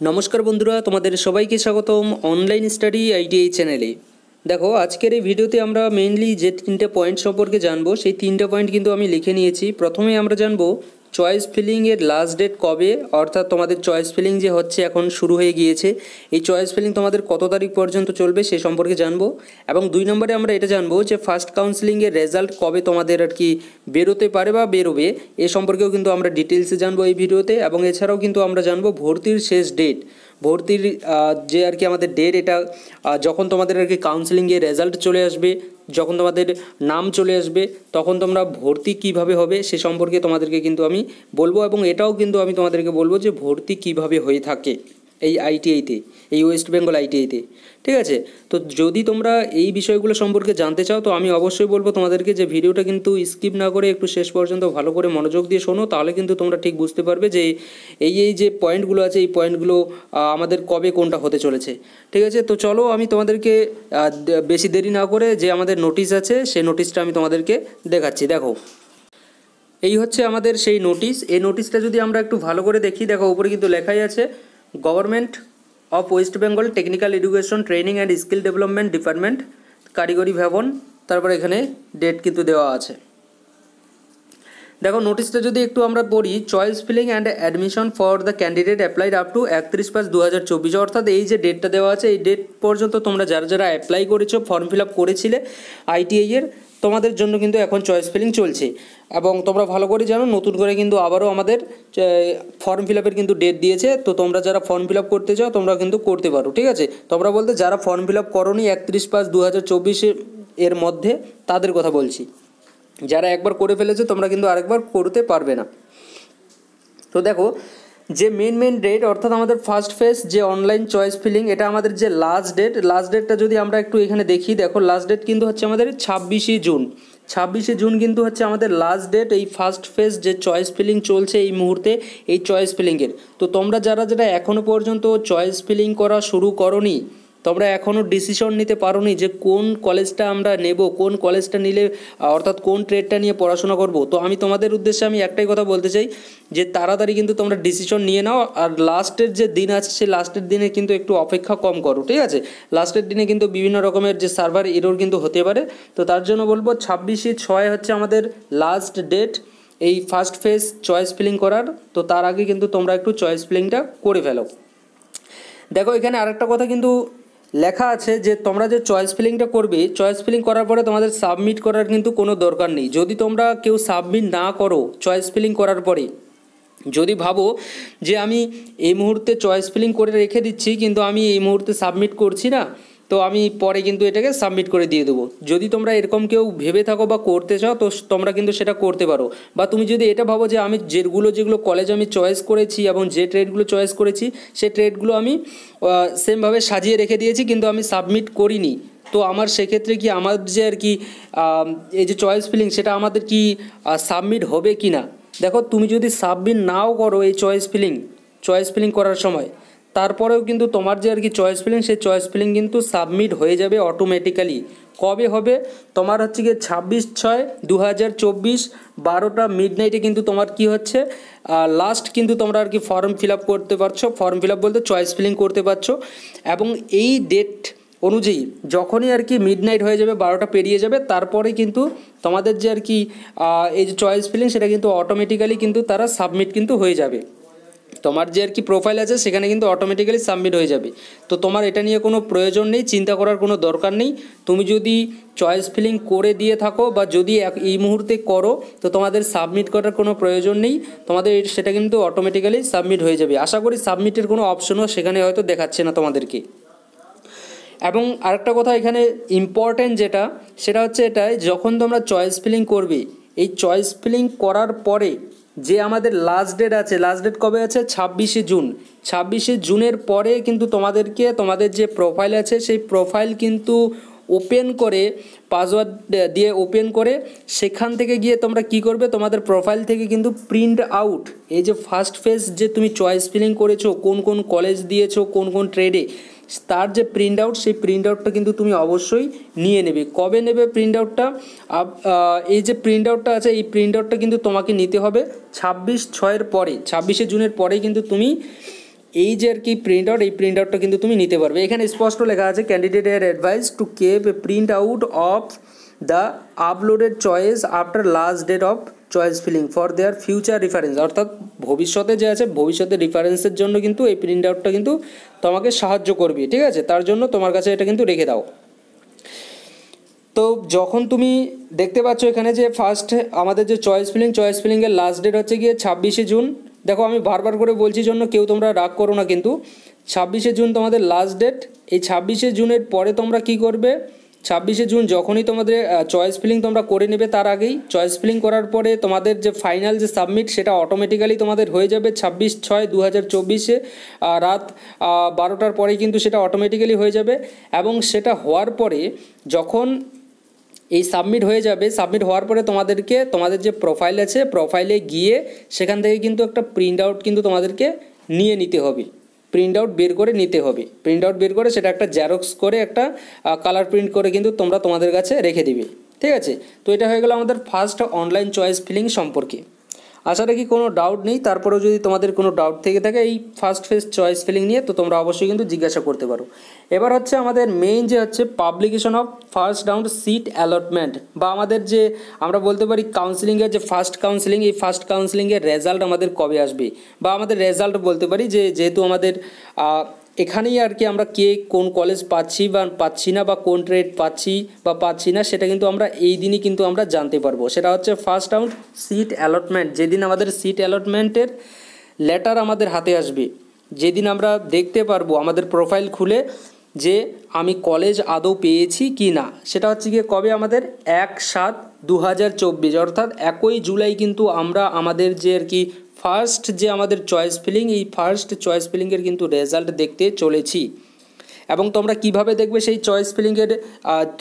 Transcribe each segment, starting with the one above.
नमस्कार बंधुरा तुम्हारे सबाइके स्वागतम ऑनलाइन स्टाडी आईटीआई चैनेले। देखो आजकेर এই ভিডিওতে আমরা মেইনলি যে তিনটা পয়েন্ট সম্পর্কে জানবো সেই তিনটা পয়েন্ট কিন্তু আমি লিখে নিয়েছি। প্রথমে আমরা জানবো চয়েস ফিলিং এর লাস্ট ডেট কবে, অর্থাৎ তোমাদের চয়েস ফিলিং যে হচ্ছে এখন শুরু হয়ে গিয়েছে, এই চয়েস ফিলিং তোমাদের কত তারিখ পর্যন্ত চলবে সে সম্পর্কে জানবো। এবং দুই নম্বরে আমরা এটা জানবো যে ফার্স্ট কাউন্সেলিং এর রেজাল্ট কবে তোমাদের আর কি বেরোতে পারে বা বেরোবে, এ সম্পর্কেও কিন্তু আমরা ডিটেলসে জানবো এই ভিডিওতে। এবং এছাড়াও কিন্তু আমরা জানবো ভর্তির শেষ ডেট, ভর্তির যে আর কি আমাদের ডেট, এটা যখন তোমাদের আর কি কাউন্সেলিংয়ের রেজাল্ট চলে আসবে, যখন তোমাদের নাম চলে আসবে, তখন তোমরা ভর্তি কিভাবে হবে সে সম্পর্কে তোমাদেরকে কিন্তু আমি বলবো। এবং এটাও কিন্তু আমি তোমাদেরকে বলবো যে ভর্তি কিভাবে হয়ে থাকে এই আইটিআইতে, এই ওয়েস্ট বেঙ্গল আইটিআইতে, ঠিক আছে। তো যদি তোমরা এই বিষয়গুলো সম্পর্কে জানতে চাও তো আমি অবশ্যই বলবো তোমাদেরকে যে ভিডিওটা কিন্তু স্কিপ না করে একটু শেষ পর্যন্ত ভালো করে মনোযোগ দিয়ে শোনো, তাহলে কিন্তু তোমরা ঠিক বুঝতে পারবে যে এই যে পয়েন্টগুলো আছে এই পয়েন্টগুলো আমাদের কবে কোনটা হতে চলেছে, ঠিক আছে। তো চলো আমি তোমাদেরকে বেশি দেরি না করে যে আমাদের নোটিশ আছে সেই নোটিশটা আমি তোমাদেরকে দেখাচ্ছি। দেখো এই হচ্ছে আমাদের সেই নোটিশ। এই নোটিশটা যদি আমরা একটু ভালো করে দেখি, দেখো উপরে কিন্তু লেখাই আছে government of West Bengal technical education training and skill development department, কারিগরি ভবন, তারপর এখানে ডেট কিন্তু দেওয়া আছে। দেখো নোটিশটা যদি একটু আমরা পড়ি, choice filling and admission for the candidate applied up to 31/5/2024, অর্থাৎ এই যে ডেটটা দেওয়া আছে এই ডেট পর্যন্ত তোমরা যারা যারা অ্যাপ্লাই করেছো, ফর্ম ফিল আপ করেছিলে আইটিআই এর, তোমাদের জন্য কিন্তু এখন চয়েস ফিলিং চলছে। এবং তোমরা ভালো করে জানো নতুন করে কিন্তু আবারও আমাদের ফর্ম ফিল আপের কিন্তু ডেট দিয়েছে। তো তোমরা যারা ফর্ম ফিল আপ করতে চাও তোমরা কিন্তু করতে পারো, ঠিক আছে। তোমরা বলতে যারা ফর্ম ফিল আপ করোনি 31/5/2024 এর মধ্যে তাদের কথা বলছি, যারা একবার করে ফেলেছে তোমরা কিন্তু আরেকবার করতে পারবে না। তো দেখো যে মেন ডেট, অর্থাৎ আমাদের ফার্স্ট ফেজ যে অনলাইন চয়েস ফিলিং, এটা আমাদের যে লাস্ট ডেটটা যদি আমরা একটু এখানে দেখি, দেখো লাস্ট ডেট কিন্তু হচ্ছে আমাদের 26শে জুন। 26শে জুন কিন্তু হচ্ছে আমাদের লাস্ট ডেট এই ফার্স্ট ফেজ যে চয়েস ফিলিং চলছে এই মুহূর্তে এই চয়েস ফিলিংয়ের। তো তোমরা যারা যারা এখনও পর্যন্ত চয়েস ফিলিং করা শুরু করোনি, তোমরা এখনও ডিসিশন নিতে পারোনি যে কোন কলেজটা আমরা নেব, কোন কলেজটা নিলে অর্থাৎ কোন ট্রেডটা নিয়ে পড়াশোনা করব, তো আমি তোমাদের উদ্দেশ্যে আমি একটাই কথা বলতে চাই যে তাড়াতাড়ি কিন্তু তোমরা ডিসিশন নিয়ে নাও। আর লাস্টের যে দিন আছে সেই লাস্টের দিনে কিন্তু একটু অপেক্ষা কম করো, ঠিক আছে। লাস্টের দিনে কিন্তু বিভিন্ন রকমের যে সার্ভার এরর কিন্তু হতে পারে। তো তার জন্য বলবো 26/6 হচ্ছে আমাদের লাস্ট ডেট এই ফার্স্ট ফেজ চয়েস ফিলিং করার। তো তার আগে কিন্তু তোমরা একটু চয়েস ফিলিংটা করে ফেলো। দেখো এখানে আরেকটা কথা কিন্তু লেখা আছে যে তোমরা যে চয়েস ফিলিংটা করবে, চয়েস ফিলিং করার পরে তোমাদের সাবমিট করার কিন্তু কোনো দরকার নেই। যদি তোমরা কেউ সাবমিট না করো চয়েস ফিলিং করার পরে, যদি ভাবো যে আমি এই মুহূর্তে চয়েস ফিলিং করে রেখে দিচ্ছি কিন্তু আমি এই মুহূর্তে সাবমিট করছি না, তো আমি পরে কিন্তু এটাকে সাবমিট করে দিয়ে দেবো, যদি তোমরা এরকম কেউ ভেবে থাকো বা করতে চাও তো তোমরা কিন্তু সেটা করতে পারো। বা তুমি যদি এটা ভাবো যে আমি যেগুলো কলেজ আমি চয়েস করেছি এবং যে ট্রেডগুলো চয়েস করেছি সেই ট্রেডগুলো আমি সেমভাবে সাজিয়ে রেখে দিয়েছি কিন্তু আমি সাবমিট করিনি, তো আমার সেক্ষেত্রে কি আমার যে আর কি এই যে চয়েস ফিলিং সেটা আমাদের কি সাবমিট হবে কি না। দেখো তুমি যদি সাবমিট নাও করো এই চয়েস ফিলিং করার সময়, তারপরেও কিন্তু তোমার যে আর কি চয়েস ফিলিং সেই চয়েস ফিলিং কিন্তু সাবমিট হয়ে যাবে অটোমেটিক্যালি। কবে হবে তোমার হচ্ছে গিয়ে 26/6/2024 12টা মিডনাইটে কিন্তু তোমার কি হচ্ছে লাস্ট কিন্তু তোমরা আর কি ফর্ম ফিল আপ করতে পারছো, ফর্ম ফিল আপ বলতে চয়েস ফিলিং করতে পারছো। এবং এই ডেট অনুযায়ী যখনই আর কি মিডনাইট হয়ে যাবে, 12টা পেরিয়ে যাবে, তারপরে কিন্তু তোমাদের যে আর কি এই যে চয়েস ফিলিং সেটা কিন্তু অটোমেটিক্যালি কিন্তু তারা সাবমিট কিন্তু হয়ে যাবে। তোমার যে আর কি প্রোফাইল আছে সেখানে কিন্তু অটোমেটিক্যালি সাবমিট হয়ে যাবে। তো তোমার এটা নিয়ে কোনো প্রয়োজন নেই, চিন্তা করার কোনো দরকার নেই। তুমি যদি চয়েস ফিলিং করে দিয়ে থাকো বা যদি এই মুহূর্তে করো তো তোমাদের সাবমিট করার কোনো প্রয়োজন নেই, তোমাদের সেটা কিন্তু অটোমেটিক্যালি সাবমিট হয়ে যাবে। আশা করি সাবমিটের কোনো অপশনও সেখানে হয়তো দেখাচ্ছে না তোমাদেরকে। এবং আরেকটা কথা এখানে ইম্পর্ট্যান্ট যেটা, সেটা হচ্ছে এটাই, যখন তোমরা চয়েস ফিলিং করবে এই চয়েস ফিলিং করার পরে যে আমাদের লাস্ট ডেট আছে, লাস্ট ডেট কবে আছে 26শে জুন। 26শে জুনের পরে কিন্তু তোমাদেরকে তোমাদের যে প্রোফাইল আছে সেই প্রোফাইল কিন্তু ওপেন করে পাসওয়ার্ড দিয়ে ওপেন করে সেখান থেকে গিয়ে তোমরা কি করবে, তোমাদের প্রোফাইল থেকে কিন্তু প্রিন্ট আউট এই যে ফার্স্ট ফেজ যে তুমি চয়েস ফিলিং করেছো, কোন কোন কলেজ দিয়েছো, কোন কোন ট্রেডে, তার যে প্রিন্ট আউট সেই প্রিন্ট আউটটা কিন্তু তুমি অবশ্যই নিয়ে নেবে। কবে নেবে প্রিন্ট আউটটা? এই যে প্রিন্ট আউটটা আছে এই প্রিন্ট আউটটা কিন্তু তোমাকে নিতে হবে 26/6 পরে, 26শে জুনের পরেই কিন্তু তুমি এই যে আর কি প্রিন্ট আউট, এই প্রিন্ট আউটটা কিন্তু তুমি নিতে পারবে। এখানে স্পষ্ট লেখা আছে ক্যান্ডিডেট এর advise to keep a print out of the uploaded choice after last date of choice filling for their future reference, অর্থাৎ ভবিষ্যতে যে আছে ভবিষ্যতে রেফারেন্সের জন্য কিন্তু এই প্রিন্ট আউটটা কিন্তু তোমাকে সাহায্য করবে, ঠিক আছে? তার জন্য তোমার কাছে এটা কিন্তু রেখে দাও। তো যখন তুমি দেখতে পাচ্ছ এখানে যে ফার্স্ট আমাদের যে চয়েস ফিলিংয়ের লাস্ট ডেট হচ্ছে গিয়ে 26শে জুন। দেখো আমি বারবার করে বলছি জন্য কেউ তোমরা রাগ করো না, কিন্তু 26শে জুন তোমাদের লাস্ট ডেট। এই 26শে জুনের পরে তোমরা কি করবে, 26শে জুন যখনই তোমাদের চয়েস ফিলিং তোমরা করে নেবে, তার আগেই চয়েস ফিলিং করার পরে তোমাদের যে ফাইনাল যে সাবমিট সেটা অটোমেটিক্যালি তোমাদের হয়ে যাবে 26/6/2024 রাত 12টার পরেই কিন্তু সেটা অটোমেটিক্যালি হয়ে যাবে। এবং সেটা হওয়ার পরে যখন এই সাবমিট হয়ে যাবে, সাবমিট হওয়ার পরে তোমাদেরকে তোমাদের যে প্রোফাইল আছে প্রোফাইলে গিয়ে সেখান থেকে কিন্তু একটা প্রিন্ট আউট কিন্তু তোমাদেরকে নিয়ে নিতে হবে, প্রিন্ট আউট বের করে নিতে হবে। প্রিন্ট আউট বের করে সেটা একটা জেরক্স করে একটা কালার প্রিন্ট করে কিন্তু তোমরা তোমাদের কাছে রেখে দিবে, ঠিক আছে? তো এটা হয়ে গেল আমাদের ফার্স্ট অনলাইন চয়েস ফিলিং সম্পর্কে। আশা রাখি কোনো ডাউট নেই। তারপরেও যদি তোমাদের কোনো ডাউট থেকে থাকে এই ফার্স্ট ফেজ চয়েস ফিলিং নিয়ে, তো তোমরা অবশ্যই কিন্তু জিজ্ঞাসা করতে পারো। এবার হচ্ছে আমাদের মেইন যে হচ্ছে publication of first round seat allotment, বা আমাদের যে আমরা বলতে পারি কাউন্সিলিংয়ের যে ফার্স্ট কাউন্সিলিং, এই ফার্স্ট কাউন্সিলিংয়ের রেজাল্ট আমাদের কবে আসবে, বা আমাদের রেজাল্ট বলতে পারি যে যেহেতু আমাদের এখানেই আর কি আমরা কে কোন কলেজ পাচ্ছি বা পাচ্ছি না, বা কোন ট্রেড পাচ্ছি বা পাচ্ছি না, সেটা কিন্তু আমরা এই দিনই কিন্তু আমরা জানতে পারবো। সেটা হচ্ছে ফার্স্ট রাউন্ড সিট অ্যালটমেন্ট। যেদিন আমাদের সিট অ্যালটমেন্টের লেটার আমাদের হাতে আসবে, যেদিন আমরা দেখতে পারবো আমাদের প্রোফাইল খুলে যে আমি কলেজ আদৌ পেয়েছি কি না, সেটা হচ্ছে গিয়ে কবে আমাদের 1/7/2024, অর্থাৎ 1 জুলাই কিন্তু আমরা আমাদের যে আর কি ফার্স্ট যে আমাদের চয়েস ফিলিং, এই ফার্স্ট চয়েস ফিলিংয়ের কিন্তু রেজাল্ট দেখতে চলেছি। এবং তোমরা কিভাবে দেখবে সেই চয়েস ফিলিংয়ের,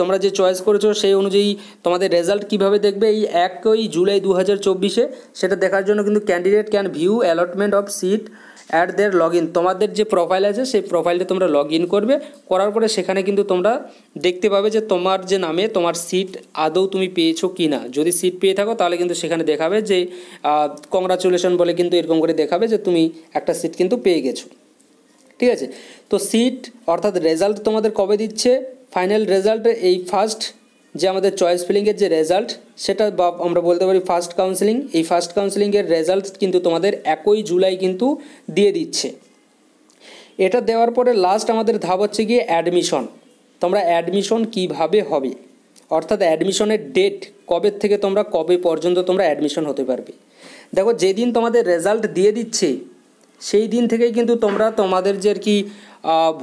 তোমরা যে চয়েস করেছো সেই অনুযায়ী তোমাদের রেজাল্ট কিভাবে দেখবে এই 1 জুলাই 2024, সেটা দেখার জন্য কিন্তু candidate can view allotment of seat at their log in. তোমাদের যে প্রোফাইল আছে সেই প্রোফাইলে তোমরা লগ ইন করবে, করার পরে সেখানে কিন্তু তোমরা দেখতে পাবে যে তোমার যে নামে তোমার সিট আদৌ তুমি পেয়েছো কি না। যদি সিট পেয়ে থাকো তাহলে কিন্তু সেখানে দেখাবে যে কংগ্রাচুলেশন বলে কিন্তু এরকম করে দেখাবে যে তুমি একটা সিট কিন্তু পেয়ে গেছো, ঠিক আছে? তো সিট অর্থাৎ রেজাল্ট তোমাদের কবে দিচ্ছে, ফাইনাল রেজাল্ট এই ফার্স্ট যে আমাদের চয়েস ফিলিংয়ের যে রেজাল্ট, সেটা বা আমরা বলতে পারি ফার্স্ট কাউন্সিলিং, এই ফার্স্ট কাউন্সিলিংয়ের রেজাল্ট কিন্তু তোমাদের 1 জুলাই কিন্তু দিয়ে দিচ্ছে। এটা দেওয়ার পরে লাস্ট আমাদের ধাপ হচ্ছে গিয়ে অ্যাডমিশন। তোমরা অ্যাডমিশন কিভাবে হবে, অর্থাৎ অ্যাডমিশনের ডেট কবে থেকে তোমরা কবে পর্যন্ত তোমরা অ্যাডমিশন হতে পারবে। দেখো যেদিন তোমাদের রেজাল্ট দিয়ে দিচ্ছে সেই দিন থেকেই কিন্তু তোমরা তোমাদের যে আর কি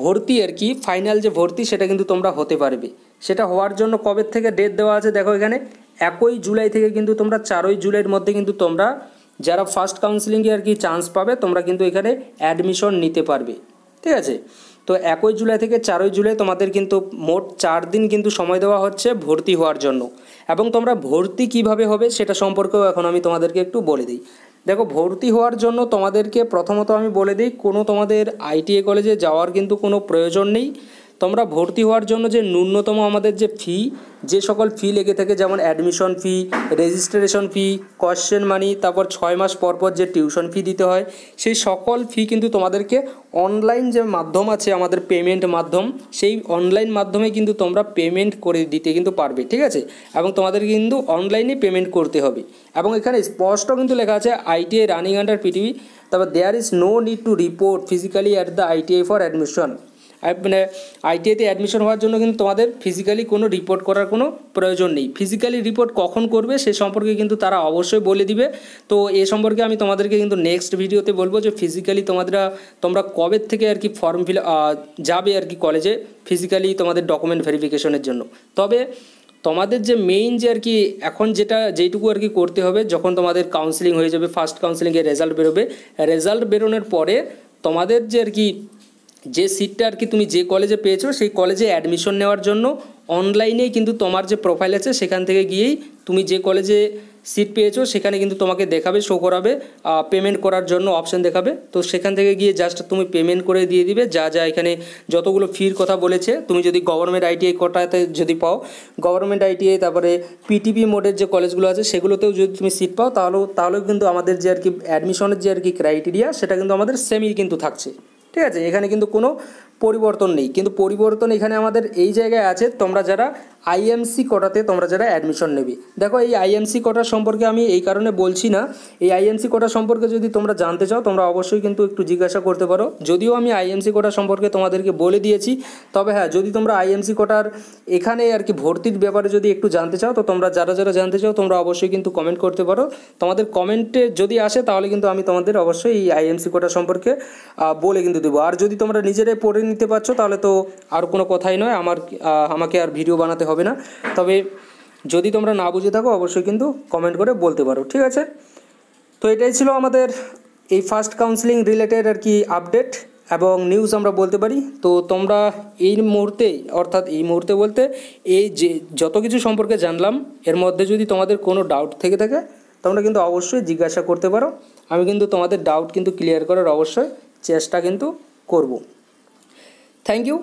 ভর্তি আর কি ফাইনাল যে ভর্তি সেটা কিন্তু তোমরা হতে পারবে। সেটা হওয়ার জন্য কবে থেকে ডেট দেওয়া আছে দেখো এখানে 1 জুলাই থেকে কিন্তু তোমরা 4 জুলাইয়ের মধ্যে কিন্তু তোমরা যারা ফার্স্ট কাউন্সিলিংয়ে আর কি চান্স পাবে তোমরা কিন্তু এখানে অ্যাডমিশন নিতে পারবে, ঠিক আছে? তো 1 জুলাই থেকে 4 জুলাই তোমাদের কিন্তু মোট 4 দিন কিন্তু সময় দেওয়া হচ্ছে ভর্তি হওয়ার জন্য। এবং তোমরা ভর্তি কিভাবে হবে সেটা সম্পর্কেও এখন আমি তোমাদেরকে একটু বলে দিই। দেখো ভর্তি হওয়ার জন্য তোমাদেরকে প্রথমত আমি বলে দিই, কোনো তোমাদের আইটিআই কলেজে যাওয়ার কিন্তু কোনো প্রয়োজন নেই। তোমরা ভর্তি হওয়ার জন্য যে ন্যূনতম আমাদের যে ফি, যে সকল ফি লেগে থাকে যেমন admission fee, registration fee, question money, তারপর 6 মাস পর পর যে টিউশন ফি দিতে হয়, সেই সকল ফি কিন্তু তোমাদেরকে অনলাইন যে মাধ্যম আছে আমাদের পেমেন্ট মাধ্যম, সেই অনলাইন মাধ্যমে কিন্তু তোমরা পেমেন্ট করে দিতে কিন্তু পারবে, ঠিক আছে? এবং তোমাদের কিন্তু অনলাইনে পেমেন্ট করতে হবে। এবং এখানে স্পষ্ট কিন্তু লেখা আছে আইটিআই রানিং আন্ডার পিটিভি, তারপর there is no need to report physically at the ITI for admission. মানে আইটিআইতে অ্যাডমিশন হওয়ার জন্য কিন্তু তোমাদের ফিজিক্যালি কোনো রিপোর্ট করার কোনো প্রয়োজন নেই। ফিজিক্যালি রিপোর্ট কখন করবে সে সম্পর্কে কিন্তু তারা অবশ্যই বলে দিবে। তো এ সম্পর্কে আমি তোমাদেরকে কিন্তু নেক্সট ভিডিওতে বলবো যে ফিজিক্যালি তোমরা কবে থেকে আর কি ফর্ম ফিল যাবে আর কি কলেজে ফিজিক্যালি তোমাদের ডকুমেন্ট ভেরিফিকেশনের জন্য। তবে তোমাদের যে মেইন যে আর কি এখন যেইটুকু আর কি করতে হবে, যখন তোমাদের কাউন্সিলিং হয়ে যাবে, ফার্স্ট কাউন্সিলিংয়ের রেজাল্ট বেরোবে, রেজাল্ট বেরোনোর পরে তোমাদের যে আর কি যে সিটটা আর কি তুমি যে কলেজে পেয়েছো সেই কলেজে অ্যাডমিশন নেওয়ার জন্য অনলাইনেই কিন্তু তোমার যে প্রোফাইল আছে সেখান থেকে গিয়েই তুমি যে কলেজে সিট পেয়েছো সেখানে কিন্তু তোমাকে দেখাবে, শো করাবে, পেমেন্ট করার জন্য অপশান দেখাবে। তো সেখান থেকে গিয়ে জাস্ট তুমি পেমেন্ট করে দিয়ে দিবে যা এখানে যতগুলো ফির কথা বলেছে। তুমি যদি গভর্নমেন্ট আইটিআই কোটাতে যদি পাও, গভর্নমেন্ট আইটিআই, তারপরে পিটিপি মোডের যে কলেজগুলো আছে সেগুলোতেও যদি তুমি সিট পাও তাহলেও কিন্তু আমাদের যে আর কি অ্যাডমিশনের যে আর কি ক্রাইটেরিয়া সেটা কিন্তু আমাদের সেমই কিন্তু থাকছে, ঠিক আছে, এখানে কিন্তু কোনো পরিবর্তন নেই, কিন্তু পরিবর্তন এখানে আমাদের এই জায়গায় আছে, তোমরা যারা আইএমসি কোটাতে তোমরা যারা অ্যাডমিশন নেবে। দেখো এই আইএমসি কোটা সম্পর্কে আমি এই কারণে বলছি না, এই আইএমসি কোটা সম্পর্কে যদি তোমরা জানতে চাও তোমরা অবশ্যই কিন্তু একটু জিজ্ঞাসা করতে পারো, যদিও আমি আইএমসি কোটা সম্পর্কে তোমাদেরকে বলে দিয়েছি। তবে হ্যাঁ, যদি তোমরা আইএমসি কোটার এখানে আর কি ভর্তির ব্যাপারে যদি একটু জানতে চাও, তো তোমরা যারা যারা জানতে চাও তোমরা অবশ্যই কিন্তু কমেন্ট করতে পারো। তোমাদের কমেন্টে যদি আসে তাহলে কিন্তু আমি তোমাদের অবশ্যই এই আইএমসি কোটা সম্পর্কে বলে কিন্তু দেবো। আর যদি তোমরা নিজেরাই পড়ে নিতে পারছো তাহলে তো আর কোনো কথাই নয়, আমাকে আর ভিডিও বানাতে হবে না। তবে যদি তোমরা না বুঝে থাকো অবশ্যই কিন্তু কমেন্ট করে বলতে পারো, ঠিক আছে। তো এটাই ছিল আমাদের এই ফার্স্ট কাউন্সিলিং রিলেটেড আর কি আপডেট এবং নিউজ আমরা বলতে পারি। তো তোমরা এই মুহূর্তে, অর্থাৎ এই মুহূর্তে বলতে এই যে যত কিছু সম্পর্কে জানলাম এর মধ্যে যদি তোমাদের কোনো ডাউট থেকে থাকে তোমরা কিন্তু অবশ্যই জিজ্ঞাসা করতে পারো। আমি কিন্তু তোমাদের ডাউট কিন্তু ক্লিয়ার করার অবশ্যই চেষ্টা কিন্তু করব। Thank you.